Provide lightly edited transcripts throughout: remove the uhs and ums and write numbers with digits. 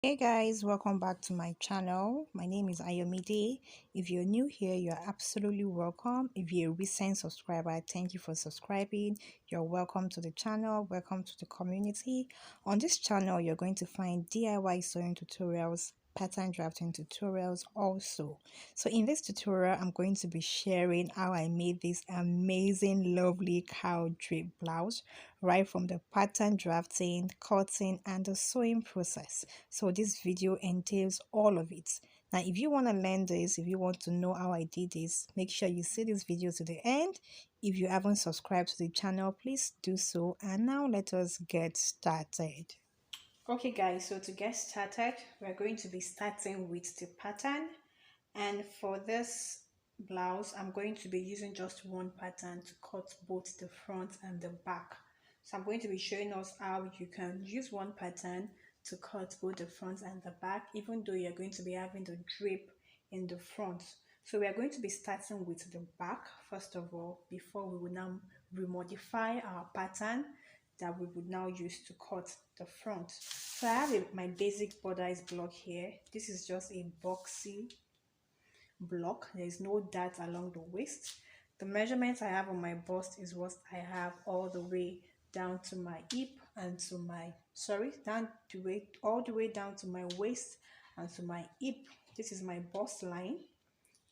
Hey guys, welcome back to my channel. My name is Ayomide. If you're new here, you're absolutely welcome. If you're a recent subscriber, thank you for subscribing. You're welcome to the channel, welcome to the community. On this channel, you're going to find DIY sewing tutorials, pattern drafting tutorials also. So in this tutorial, I'm going to be sharing how I made this amazing, lovely cowl drape blouse, right from the pattern drafting, cutting, and the sewing process. So this video entails all of it. Now, if you want to learn this, if you want to know how I did this, make sure you see this video to the end. If you haven't subscribed to the channel, please do so. And now let us get started. Okay guys, so to get started, we're going to be starting with the pattern. And for this blouse, I'm going to be using just one pattern to cut both the front and the back. So I'm going to be showing us how you can use one pattern to cut both the front and the back, even though you're going to be having the drape in the front. So we are going to be starting with the back first of all, before we will now remodify our pattern that we would now use to cut the front. So I have my basic border is block here. This is just a boxy block. There is no dart along the waist. The measurements I have on my bust is what I have all the way down to my hip and to my all the way down to my waist and to my hip. This is my bust line,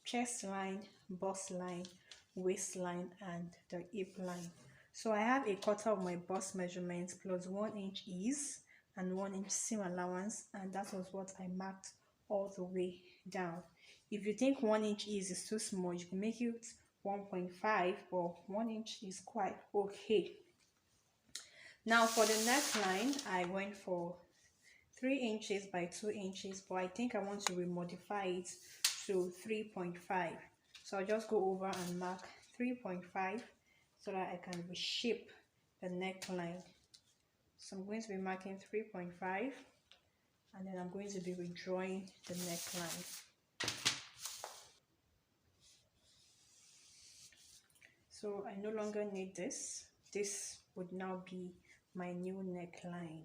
chest line, bust line, waistline, and the hip line. So I have a quarter of my bust measurements plus 1 inch ease and 1 inch seam allowance, and that was what I marked all the way down. If you think 1 inch ease is too small, you can make it 1.5, but 1 inch is quite okay. Now for the neckline, I went for 3 inches by 2 inches, but I think I want to remodify it to 3.5. So I'll just go over and mark 3.5 so that I can reshape the neckline. So I'm going to be marking 3.5 and then I'm going to be redrawing the neckline. So I no longer need this. This would now be my new neckline.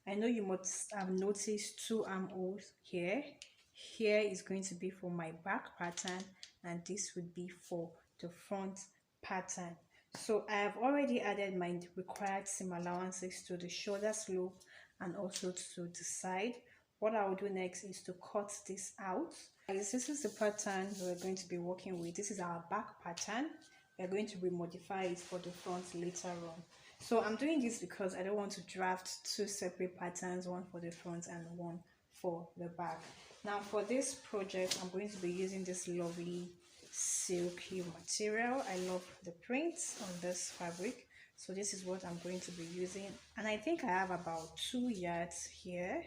I know you must have noticed two armholes here. Here is going to be for my back pattern and this would be for the front pattern. So I have already added my required seam allowances to the shoulder slope and also to the side. What I will do next is to cut this out. This is the pattern we're going to be working with. This is our back pattern. We're going to remodify it for the front later on. So I'm doing this because I don't want to draft two separate patterns, one for the front and one for the back. Now for this project, I'm going to be using this lovely silky material. I love the prints on this fabric. So this is what I'm going to be using. And I think I have about 2 yards here.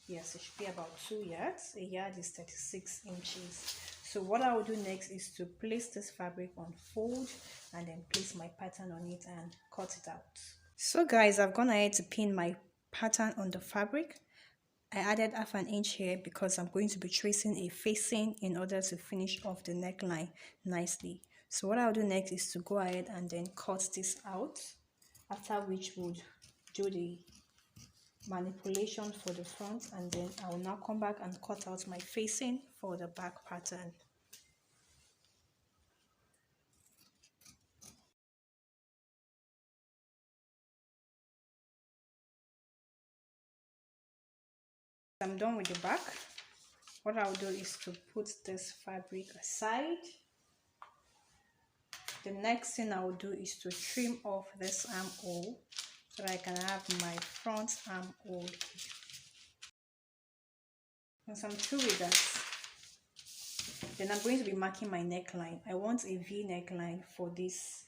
Yes, it should be about 2 yards. A yard is 36 inches. So what I will do next is to place this fabric on fold and then place my pattern on it and cut it out. So guys, I've gone ahead to pin my pattern on the fabric. I added 1/2 inch here because I'm going to be tracing a facing in order to finish off the neckline nicely. So what I'll do next is to go ahead and then cut this out, after which we'll do the manipulation for the front, and then I will now come back and cut out my facing for the back pattern. I'm done with the back. What I'll do is to put this fabric aside. The next thing I'll do is to trim off this armhole so that I can have my front armhole. Once I'm through with that, then I'm going to be marking my neckline. I want a V neckline for this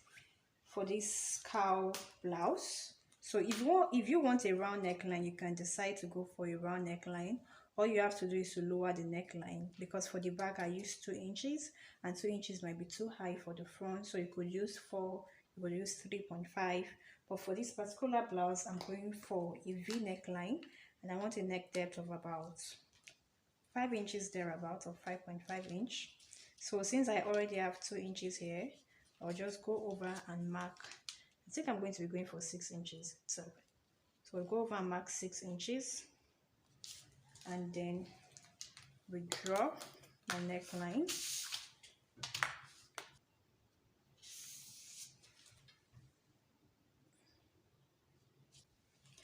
cowl blouse. So if you want a round neckline, you can decide to go for a round neckline. All you have to do is to lower the neckline, because for the back I used 2 inches and 2 inches might be too high for the front, so you could use 4, you could use 3.5. But for this particular blouse, I'm going for a V neckline and I want a neck depth of about 5 inches thereabout, or 5.5 inch. So since I already have 2 inches here, I'll just go over and mark. I think I'm going to be going for 6 inches. So we'll go over and mark 6 inches. and then we draw my neckline.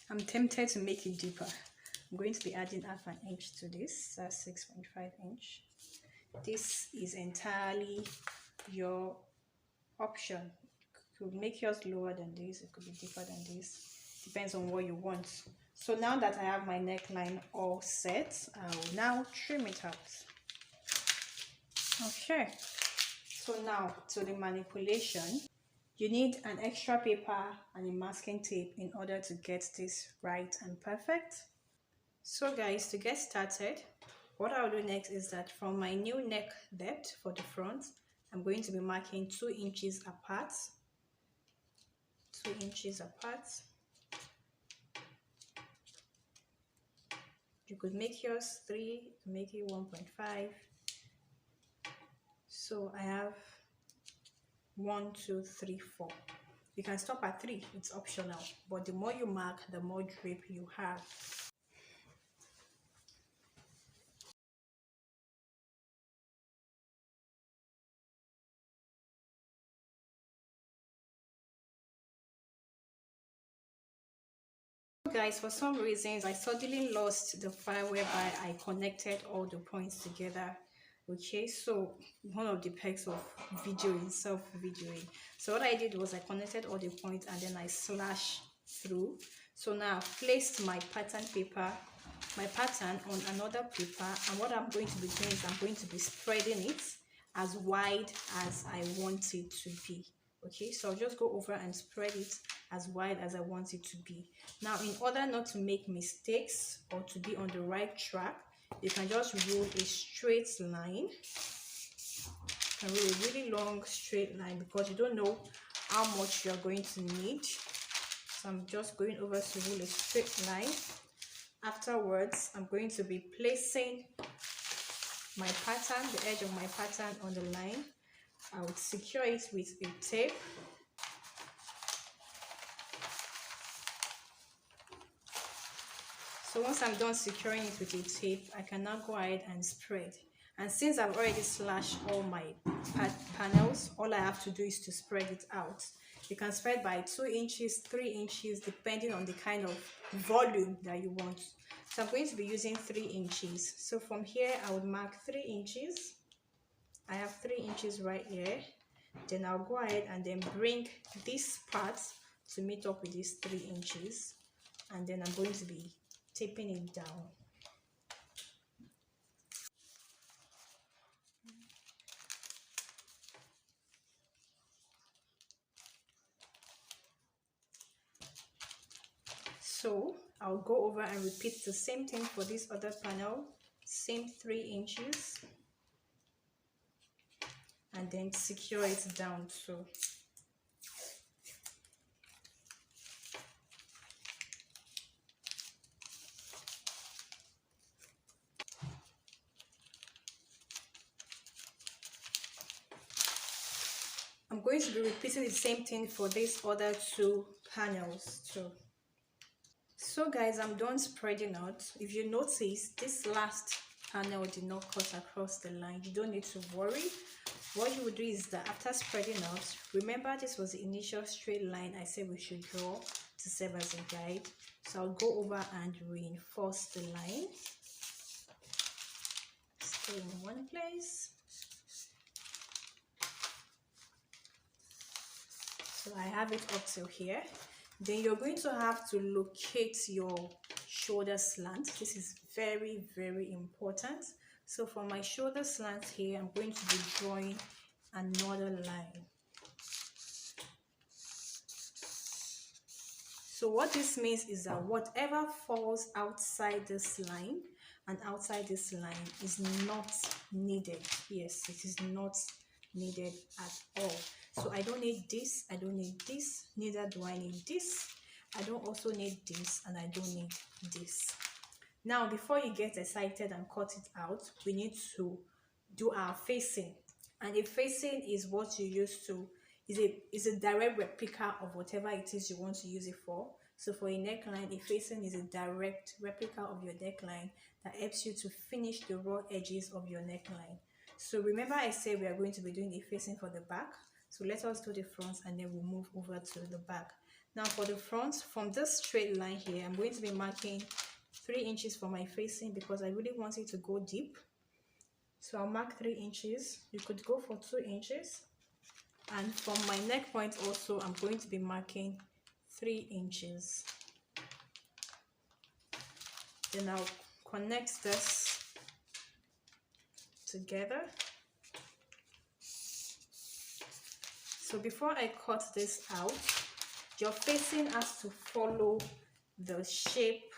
I'm tempted to make it deeper. I'm going to be adding half an inch to this. That's 6.5 inch. This is entirely your option. You could make yours lower than this, it could be deeper than this. Depends on what you want. So now that I have my neckline all set, I will now trim it out. Okay, so now to the manipulation. You need an extra paper and a masking tape in order to get this right and perfect. So guys, to get started, what I'll do next is that from my new neck depth for the front, I'm going to be marking 2 inches apart. 2 inches apart. You could make yours 3, make it 1.5. So I have 1, 2, 3, 4. You can stop at 3, it's optional, but the more you mark, the more drape you have. Guys, for some reasons I suddenly lost the file whereby I connected all the points together. Okay, so one of the perks of videoing, self-videoing. So what I did was I connected all the points and then I slashed through. So now I've placed my pattern paper, my pattern on another paper, and what I'm going to be doing is I'm going to be spreading it as wide as I want it to be. Okay, so I'll just go over and spread it as wide as I want it to be. Now, in order not to make mistakes or to be on the right track, you can just roll a straight line. You can roll a really long straight line because you don't know how much you're going to need. So I'm just going over to roll a straight line. Afterwards, I'm going to be placing my pattern, the edge of my pattern on the line. I would secure it with a tape. So once I'm done securing it with a tape, I can now go ahead and spread. And since I've already slashed all my panels, all I have to do is to spread it out. You can spread by 2 inches, 3 inches, depending on the kind of volume that you want. So I'm going to be using 3 inches. So from here, I would mark 3 inches. I have 3 inches right here. Then I'll go ahead and then bring this part to meet up with these 3 inches. And then I'm going to be taping it down. So I'll go over and repeat the same thing for this other panel, same 3 inches, and then secure it down. So I'm going to be repeating the same thing for these other 2 panels too. So guys, I'm done spreading out. If you notice, this last panel did not cut across the line. You don't need to worry. What you would do is that after spreading out, remember this was the initial straight line I said we should draw to serve as a guide. So I'll go over and reinforce the line. Stay in one place. So I have it up till here. Then you're going to have to locate your shoulder slant. This is very, very important. So for my shoulder slant here, I'm going to be drawing another line. So what this means is that whatever falls outside this line and outside this line is not needed. Yes, it is not needed at all. So I don't need this, I don't need this, neither do I need this. I don't also need this, and I don't need this. Now, before you get excited and cut it out, we need to do our facing. And a facing is what you use to, is a direct replica of whatever it is you want to use it for. So for a neckline, a facing is a direct replica of your neckline that helps you to finish the raw edges of your neckline. So remember I said we are going to be doing a facing for the back. So let us do the front and then we'll move over to the back. Now for the front, from this straight line here, I'm going to be marking 3 inches for my facing because I really want it to go deep. So I'll mark 3 inches. You could go for 2 inches. And from my neck point also, I'm going to be marking 3 inches. Then I'll connect this together. So before I cut this out, your facing has to follow the shape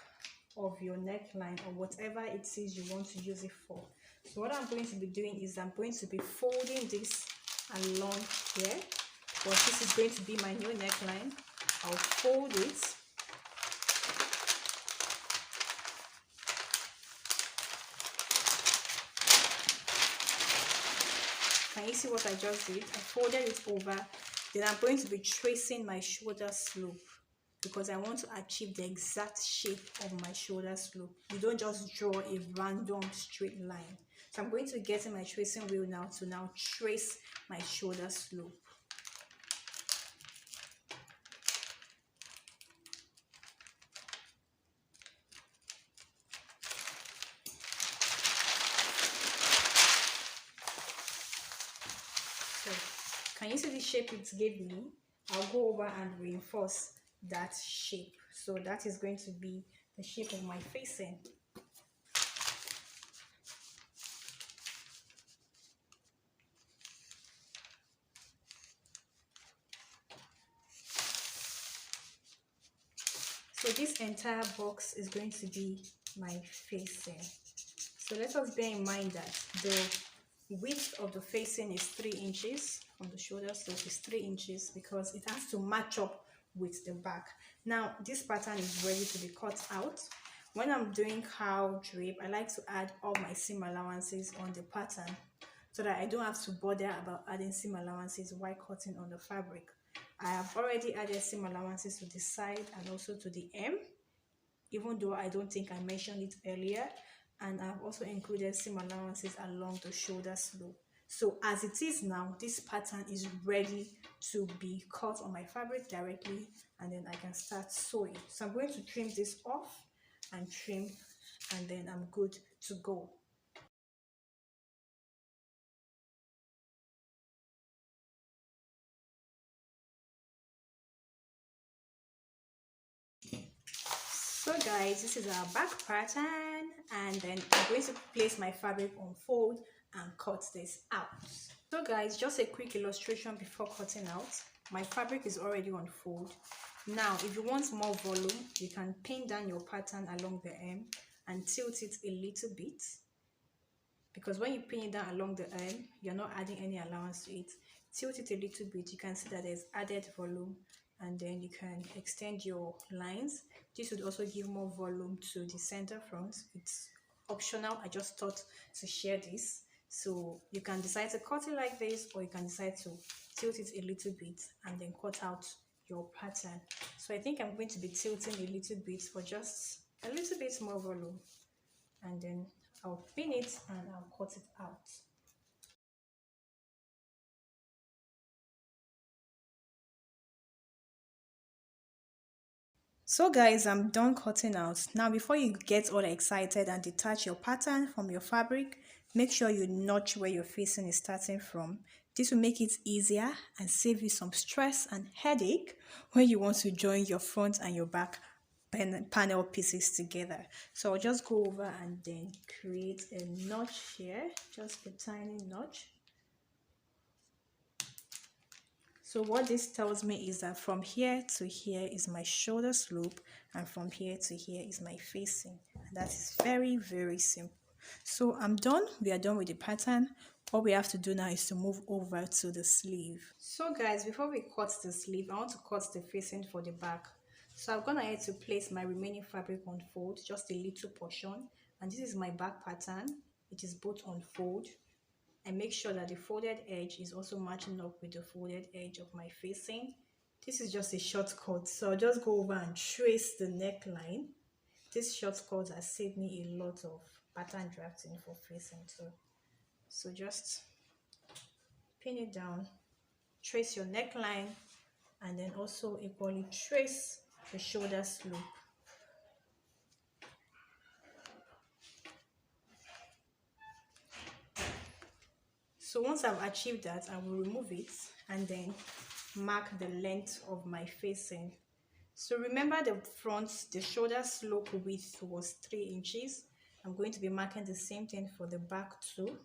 of your neckline or whatever it is you want to use it for. So what I'm going to be doing is I'm going to be folding this along here, because this is going to be my new neckline. I'll fold it. Can you see what I just did? I folded it over. Then I'm going to be tracing my shoulder slope because I want to achieve the exact shape of my shoulder slope. You don't just draw a random straight line. So I'm going to get in my tracing wheel now to now trace my shoulder slope. So can you see the shape it gave me? I'll go over and reinforce that shape. So that is going to be the shape of my facing. So this entire box is going to be my facing. So let us bear in mind that the width of the facing is 3 inches from the shoulder slope is 3 inches because it has to match up with the back. Now this pattern is ready to be cut out. When I'm doing cowl drape, I like to add all my seam allowances on the pattern so that I don't have to bother about adding seam allowances while cutting on the fabric. I have already added seam allowances to the side and also to the hem, even though I don't think I mentioned it earlier. And I've also included seam allowances along the shoulder slope. So as it is now, this pattern is ready to be cut on my fabric directly, and then I can start sewing. So I'm going to trim this off and trim, and then I'm good to go. So guys, this is our back pattern, and then I'm going to place my fabric on fold and cut this out. So guys, just a quick illustration before cutting out. My fabric is already on fold. Now if you want more volume, you can pin down your pattern along the hem and tilt it a little bit, because when you pin it down along the hem, you're not adding any allowance to it. Tilt it a little bit, you can see that there's added volume, and then you can extend your lines. This would also give more volume to the center front. It's optional, I just thought to share this. So you can decide to cut it like this, or you can decide to tilt it a little bit and then cut out your pattern. So I think I'm going to be tilting a little bit for just a little bit more volume, and then I'll pin it and I'll cut it out. So guys, I'm done cutting out. Now before you get all excited and detach your pattern from your fabric, make sure you notch where your facing is starting from. This will make it easier and save you some stress and headache when you want to join your front and your back panel pieces together. So I'll just go over and then create a notch here, just a tiny notch. So what this tells me is that from here to here is my shoulder slope, and from here to here is my facing. And that is very, very simple. So I'm done. We are done with the pattern. What we have to do now is to move over to the sleeve. So guys, before we cut the sleeve, I want to cut the facing for the back. So I'm gonna have to place my remaining fabric on fold, just a little portion. And this is my back pattern. It is both on fold. And make sure that the folded edge is also matching up with the folded edge of my facing. This is just a shortcut, so I'll just go over and trace the neckline. This shortcut has saved me a lot of pattern drafting for facing too. So just pin it down, trace your neckline, and then also equally trace the shoulder slope. So once I've achieved that, I will remove it and then mark the length of my facing. So remember the front, the shoulder slope width was 3 inches. I'm going to be marking the same thing for the back too,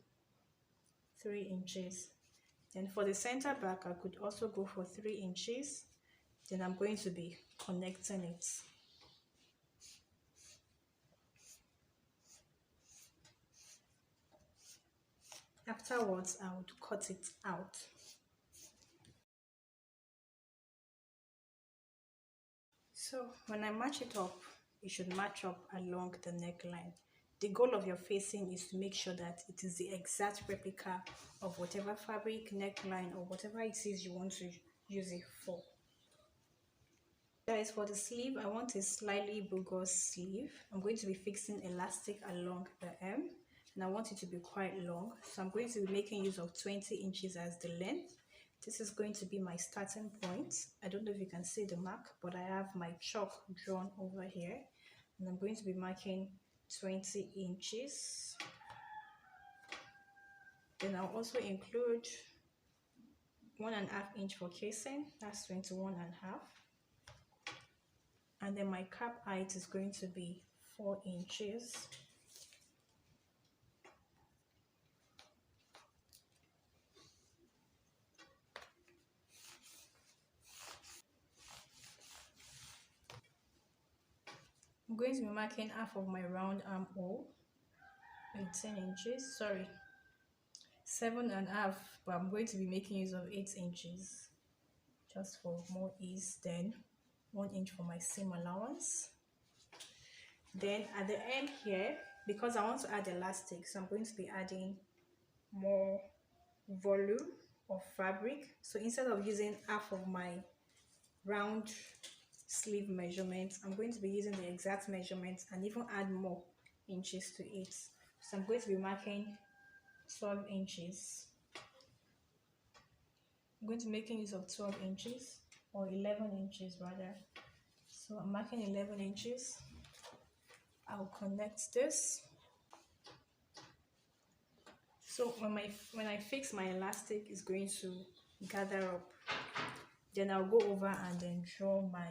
3 inches. Then for the center back, I could also go for 3 inches. Then I'm going to be connecting it. Afterwards, I would cut it out. So when I match it up, it should match up along the neckline. The goal of your facing is to make sure that it is the exact replica of whatever fabric, neckline, or whatever it is you want to use it for. Guys, for the sleeve, I want a slightly bourgeois sleeve. I'm going to be fixing elastic along the hem, and I want it to be quite long. So I'm going to be making use of 20 inches as the length. This is going to be my starting point. I don't know if you can see the mark, but I have my chalk drawn over here, and I'm going to be marking 20 inches. Then I'll also include 1.5 inch for casing, that's 21.5. And then my cap height is going to be 4 inches. I'm going to be marking half of my round armhole with 10 inches, sorry, 7.5, but I'm going to be making use of 8 inches just for more ease. Then 1 inch for my seam allowance. Then at the end here, because I want to add elastic, so I'm going to be adding more volume of fabric. So instead of using half of my round sleeve measurement, I'm going to be using the exact measurement and even add more inches to it. So I'm going to be marking 12 inches. I'm going to be making use of 12 inches or 11 inches rather. So I'm marking 11 inches. I'll connect this. So when I fix my elastic, it's going to gather up. Then I'll go over and then draw my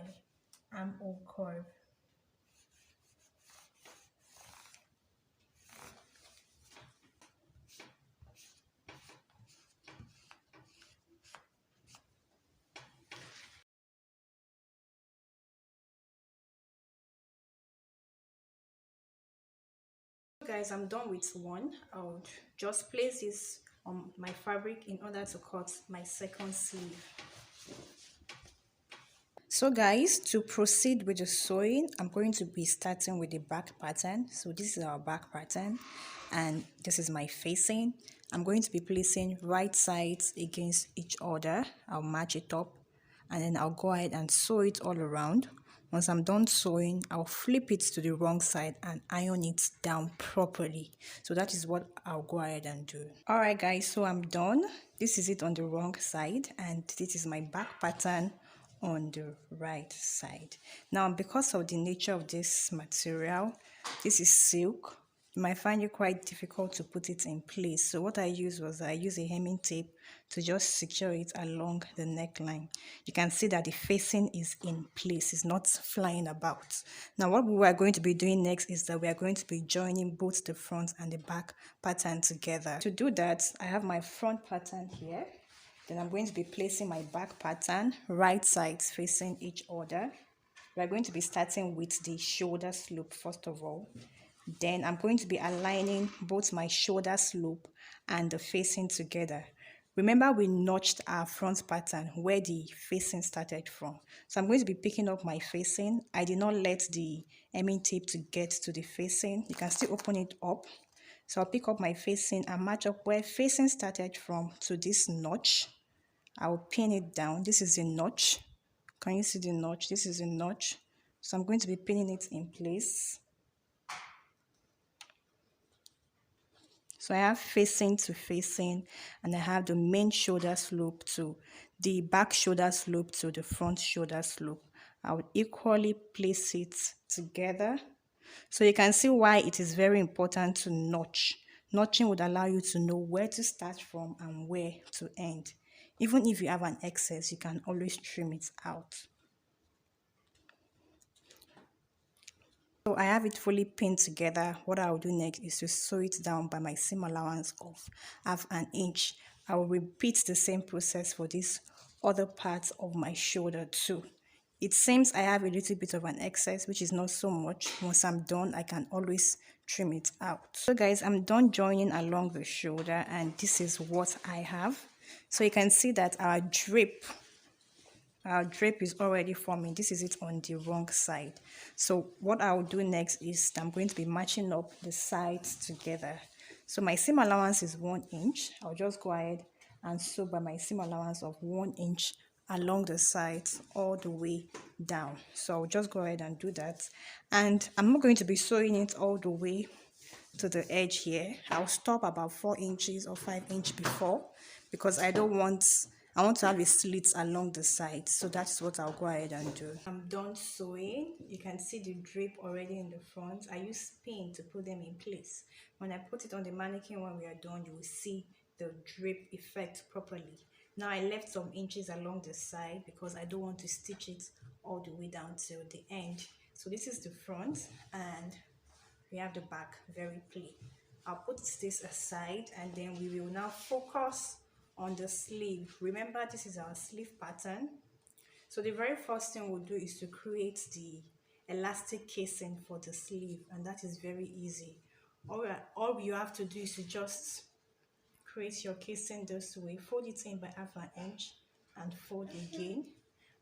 armhole curve. Guys, I'm done with one. I'll just place this on my fabric in order to cut my second sleeve. So guys, to proceed with the sewing, I'm going to be starting with the back pattern. So this is our back pattern and this is my facing. I'm going to be placing right sides against each other. I'll match it up and then I'll go ahead and sew it all around. Once I'm done sewing, I'll flip it to the wrong side and iron it down properly. So that is what I'll go ahead and do. Alright guys, so I'm done. This is it on the wrong side and this is my back pattern on the right side. Now, because of the nature of this material, this is silk, you might find it quite difficult to put it in place. So what I used was I used a hemming tape to just secure it along the neckline. You can see that the facing is in place, it's not flying about. Now what we are going to be doing next is that we are going to be joining both the front and the back pattern together. To do that, I have my front pattern here. Then I'm going to be placing my back pattern right sides facing each other. We're going to be starting with the shoulder slope first of all. Then I'm going to be aligning both my shoulder slope and the facing together. Remember we notched our front pattern where the facing started from. So I'm going to be picking up my facing. I did not let the hemming tape to get to the facing. You can still open it up. So I'll pick up my facing and match up where facing started from to this notch. I'll pin it down. This is a notch. Can you see the notch? This is a notch. So I'm going to be pinning it in place. So I have facing to facing, and I have the main shoulder slope to the back shoulder slope to the front shoulder slope. I would equally place it together. So you can see why it is very important to notch. Notching would allow you to know where to start from and where to end. Even if you have an excess, you can always trim it out. So I have it fully pinned together. What I will do next is to sew it down by my seam allowance of 1/2 inch. I will repeat the same process for this other part of my shoulder too. It seems I have a little bit of an excess, which is not so much. Once I'm done, I can always trim it out. So guys, I'm done joining along the shoulder, and this is what I have. So you can see that our drape is already forming. This is it on the wrong side. So what I'll do next is I'm going to be matching up the sides together. So my seam allowance is 1 inch. I'll just go ahead and sew by my seam allowance of 1 inch along the sides all the way down. So I'll just go ahead and do that, and I'm not going to be sewing it all the way to the edge here. I'll stop about 4 inches or 5 inches before, because I want to have a slit along the side. So that's what I'll go ahead and do. I'm done sewing. You can see the drape already in the front. I use pin to put them in place. When I put it on the mannequin, when we are done, you will see the drape effect properly. Now I left some inches along the side because I don't want to stitch it all the way down till the end. So this is the front, and we have the back very plain. I'll put this aside, and then we will now focus on the sleeve. Remember, this is our sleeve pattern. So the very first thing we'll do is to create the elastic casing for the sleeve, and that is very easy. All you have to do is to just create your casing this way, fold it in by 1/2 inch and fold again,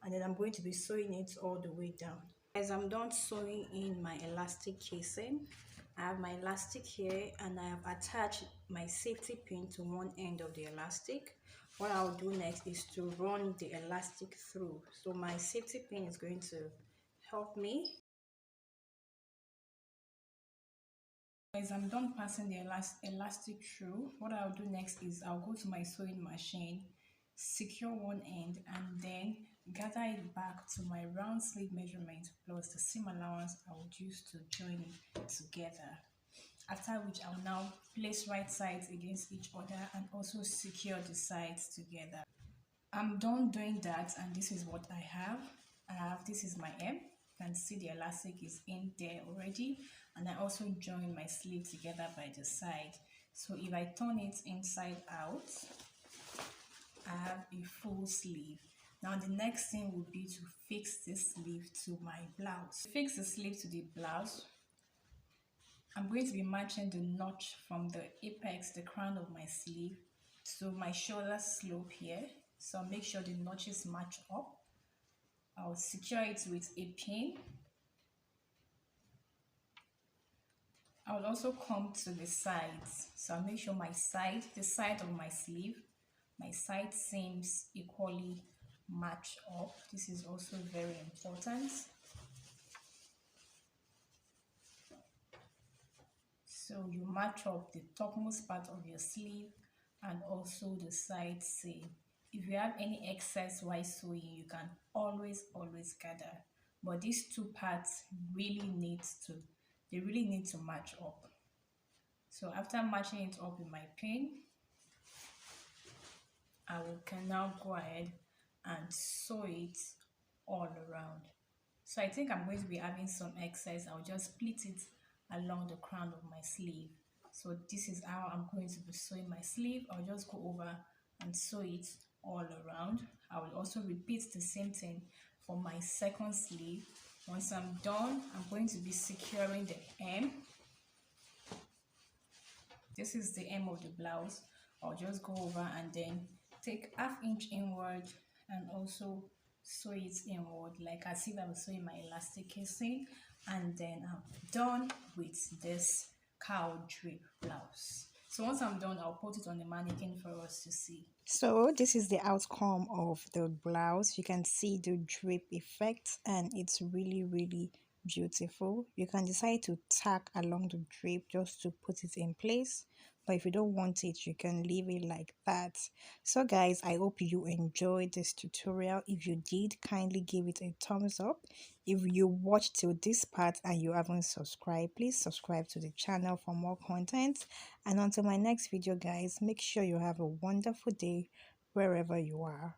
and then I'm going to be sewing it all the way down. As I'm done sewing in my elastic casing, I have my elastic here, and I have attached my safety pin to one end of the elastic. What I'll do next is to run the elastic through. So my safety pin is going to help me. As I'm done passing the elastic through, what I'll do next is I'll go to my sewing machine, secure one end, and then gather it back to my round sleeve measurement plus the seam allowance I would use to join it together. After which I'll now place right sides against each other and also secure the sides together. I'm done doing that, and this is what I have. This is my M. You can see the elastic is in there already, and I also join my sleeve together by the side. So if I turn it inside out, I have a full sleeve. Now the next thing would be to fix this sleeve to my blouse. To fix the sleeve to the blouse, I'm going to be matching the notch from the apex, the crown of my sleeve, to my shoulder slope here. So make sure the notches match up. I'll secure it with a pin. I'll also come to the sides. So I'll make sure the side of my sleeve, my side seams equally match up. This is also very important. So you match up the topmost part of your sleeve and also the side seam. If you have any excess while sewing, you can always gather. But these two parts really need to match up. So after matching it up with my pin, can now go ahead and sew it all around. So I think I'm going to be having some excess. I'll just split it along the crown of my sleeve. So this is how I'm going to be sewing my sleeve. I'll just go over and sew it all around. I will also repeat the same thing for my second sleeve. Once I'm done, I'm going to be securing the hem. This is the hem of the blouse. I'll just go over and then take 1/2 inch inward and also sew it inward, like as if I'm sewing my elastic casing, and then I'm done with this cowl drape blouse. So once I'm done, I'll put it on the mannequin for us to see. So this is the outcome of the blouse. You can see the drape effect and it's really beautiful. You can decide to tack along the drape just to put it in place. But if you don't want it, you can leave it like that. So guys, I hope you enjoyed this tutorial. If you did, kindly give it a thumbs up. If you watched till this part and you haven't subscribed, please subscribe to the channel for more content. And until my next video guys, make sure you have a wonderful day wherever you are.